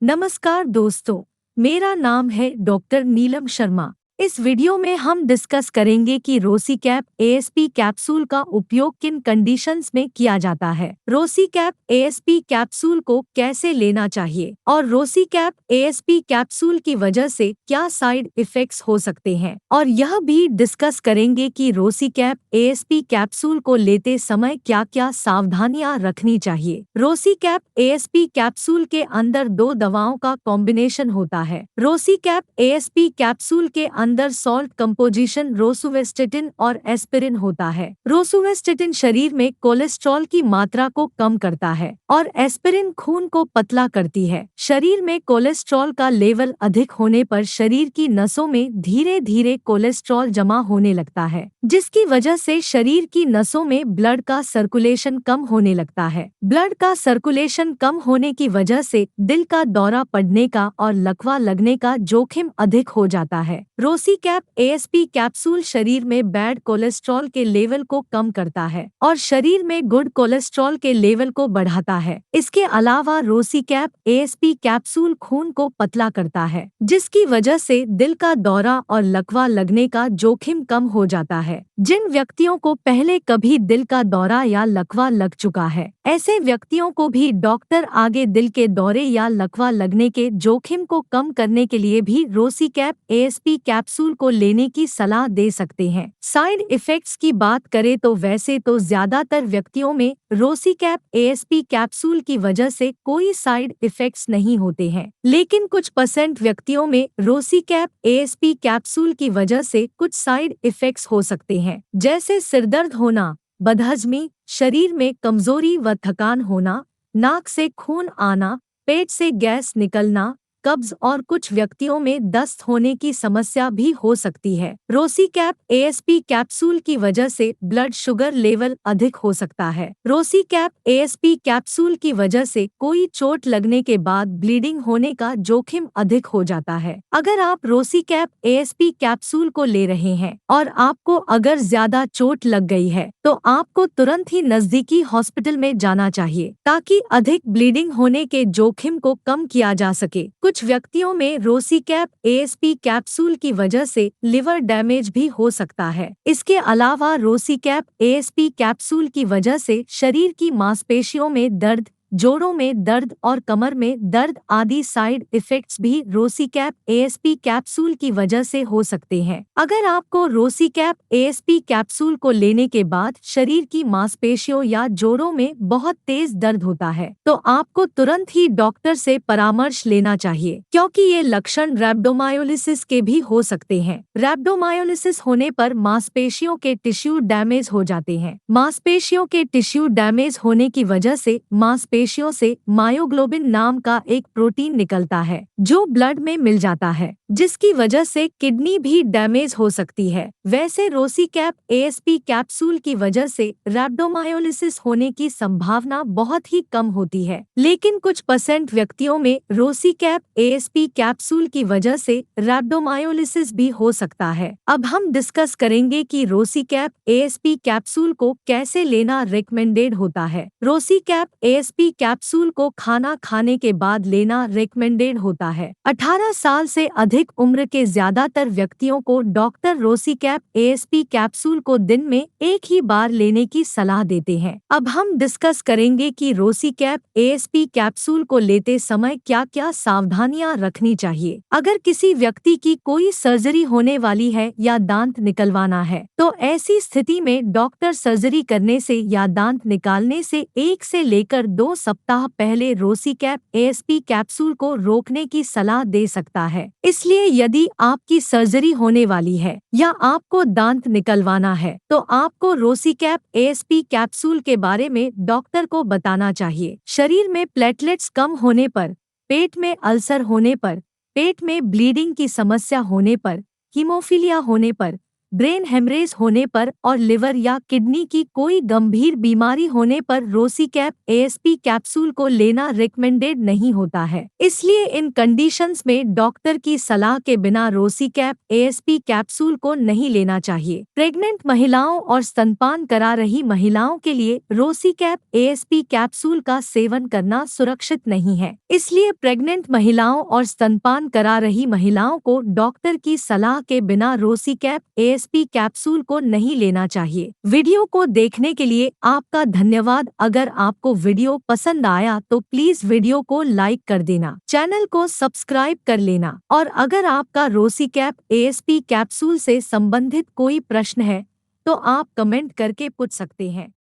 नमस्कार दोस्तों, मेरा नाम है डॉक्टर नीलम शर्मा। इस वीडियो में हम डिस्कस करेंगे कि रोसीकैप एएसपी कैप्सूल का उपयोग किन कंडीशंस में किया जाता है, रोसीकैप एएसपी कैप्सूल को कैसे लेना चाहिए और रोसीकैप एएसपी कैप्सूल की वजह से क्या साइड इफेक्ट्स हो सकते हैं। और यह भी डिस्कस करेंगे कि रोसीकैप एएसपी कैप्सूल को लेते समय क्या क्या सावधानियां रखनी चाहिए। रोसीकैप एएसपी कैप्सूल के अंदर दो दवाओं का कॉम्बिनेशन होता है। रोसीकैप एएसपी कैप्सूल के अंदर सॉल्ट कंपोजिशन रोसुवेस्टेटिन और एस्पिरिन होता है। रोसुवेस्टेटिन शरीर में कोलेस्ट्रॉल की मात्रा को कम करता है और एस्पिरिन खून को पतला करती है। शरीर में कोलेस्ट्रॉल का लेवल अधिक होने पर शरीर की नसों में धीरे धीरे कोलेस्ट्रॉल जमा होने लगता है, जिसकी वजह से शरीर की नसों में ब्लड का सर्कुलेशन कम होने लगता है। ब्लड का सर्कुलेशन कम होने की वजह से दिल का दौरा पड़ने का और लकवा लगने का जोखिम अधिक हो जाता है। रोसीकैप एएसपी कैप्सूल शरीर में बैड कोलेस्ट्रॉल के लेवल को कम करता है और शरीर में गुड कोलेस्ट्रॉल के लेवल को बढ़ाता है। इसके अलावा रोसीकैप एएसपी कैप्सूल खून को पतला करता है, जिसकी वजह से दिल का दौरा और लकवा लगने का जोखिम कम हो जाता है। जिन व्यक्तियों को पहले कभी दिल का दौरा या लकवा लग चुका है, ऐसे व्यक्तियों को भी डॉक्टर आगे दिल के दौरे या लकवा लगने के जोखिम को कम करने के लिए भी रोसीकैप एएसपी कैप्सूल को लेने की सलाह दे सकते हैं। साइड इफेक्ट्स की बात करें तो वैसे तो ज्यादातर व्यक्तियों में रोसीकैप एएसपी कैप्सूल की वजह से कोई साइड इफेक्ट्स नहीं होते हैं, लेकिन कुछ % व्यक्तियों में रोसीकैप एएसपी कैप्सूल की वजह से कुछ साइड इफेक्ट्स हो सकते हैं, जैसे सिरदर्द होना, बदहजमी, शरीर में कमजोरी व थकान होना, नाक से खून आना, पेट से गैस निकलना, कब्ज और कुछ व्यक्तियों में दस्त होने की समस्या भी हो सकती है। रोसीकैप एएसपी कैप्सूल की वजह से ब्लड शुगर लेवल अधिक हो सकता है। रोसीकैप एएसपी कैप्सूल की वजह से कोई चोट लगने के बाद ब्लीडिंग होने का जोखिम अधिक हो जाता है। अगर आप रोसीकैप एएसपी कैप्सूल को ले रहे हैं और आपको अगर ज्यादा चोट लग गई है तो आपको तुरंत ही नजदीकी हॉस्पिटल में जाना चाहिए, ताकि अधिक ब्लीडिंग होने के जोखिम को कम किया जा सके। कुछ व्यक्तियों में रोसीकैप एएसपी कैप्सूल की वजह से लिवर डैमेज भी हो सकता है। इसके अलावा रोसीकैप एएसपी कैप्सूल की वजह से शरीर की मांसपेशियों में दर्द, जोड़ों में दर्द और कमर में दर्द आदि साइड इफेक्ट्स भी रोसीकैप एएसपी कैप्सूल की वजह से हो सकते हैं। अगर आपको रोसीकैप एएसपी कैप्सूल को लेने के बाद शरीर की मांसपेशियों या जोड़ों में बहुत तेज दर्द होता है, तो आपको तुरंत ही डॉक्टर से परामर्श लेना चाहिए, क्योंकि ये लक्षण रैप्डोमायोलिसिस के भी हो सकते हैं। रैप्डोमायोलिसिस होने पर मांसपेशियों के टिश्यू डैमेज हो जाते हैं। मांसपेशियों के टिश्यू डैमेज होने की वजह से मांसपेशियों से मायोग्लोबिन नाम का एक प्रोटीन निकलता है, जो ब्लड में मिल जाता है, जिसकी वजह से किडनी भी डैमेज हो सकती है। वैसे रोसीकैप एएसपी कैप्सूल की वजह से रैप्डोमायोलिसिस होने की संभावना बहुत ही कम होती है, लेकिन कुछ % व्यक्तियों में रोसीकैप एएसपी कैप्सूल की वजह से रैप्डोमायोलिसिस भी हो सकता है। अब हम डिस्कस करेंगे कि रोसीकैप एएसपी कैप्सूल को कैसे लेना रिकमेंडेड होता है। रोसीकैप एएसपी कैप्सूल को खाना खाने के बाद लेना रिकमेंडेड होता है। 18 साल से अधिक उम्र के ज्यादातर व्यक्तियों को डॉक्टर रोसीकैप एएसपी कैप्सूल को दिन में एक ही बार लेने की सलाह देते हैं। अब हम डिस्कस करेंगे कि रोसीकैप एएसपी कैप्सूल को लेते समय क्या क्या सावधानियां रखनी चाहिए। अगर किसी व्यक्ति की कोई सर्जरी होने वाली है या दांत निकलवाना है, तो ऐसी स्थिति में डॉक्टर सर्जरी करने से या दांत निकालने से 1 से लेकर 2 सप्ताह पहले रोसीकैप एएसपी कैप्सूल को रोकने की सलाह दे सकता है। इसलिए यदि आपकी सर्जरी होने वाली है या आपको दांत निकलवाना है, तो आपको रोसीकैप एएसपी कैप्सूल के बारे में डॉक्टर को बताना चाहिए। शरीर में प्लेटलेट्स कम होने पर, पेट में अल्सर होने पर, पेट में ब्लीडिंग की समस्या होने पर, हीमोफीलिया होने पर, ब्रेन हेमरेज होने पर और लिवर या किडनी की कोई गंभीर बीमारी होने पर रोसीकैप एएसपी कैप्सूल को लेना रिकमेंडेड नहीं होता है। इसलिए इन कंडीशंस में डॉक्टर की सलाह के बिना रोसीकैप एएसपी कैप्सूल को नहीं लेना चाहिए। प्रेग्नेंट महिलाओं और स्तनपान करा रही महिलाओं के लिए रोसीकैप एएसपी कैप्सूल का सेवन करना सुरक्षित नहीं है। इसलिए प्रेग्नेंट महिलाओं और स्तनपान करा रही महिलाओं को डॉक्टर की सलाह के बिना रोसीकैप एएसपी कैप्सूल को नहीं लेना चाहिए। वीडियो को देखने के लिए आपका धन्यवाद। अगर आपको वीडियो पसंद आया तो प्लीज वीडियो को लाइक कर देना, चैनल को सब्सक्राइब कर लेना और अगर आपका रोसीकैप एएसपी कैप्सूल से संबंधित कोई प्रश्न है तो आप कमेंट करके पूछ सकते हैं।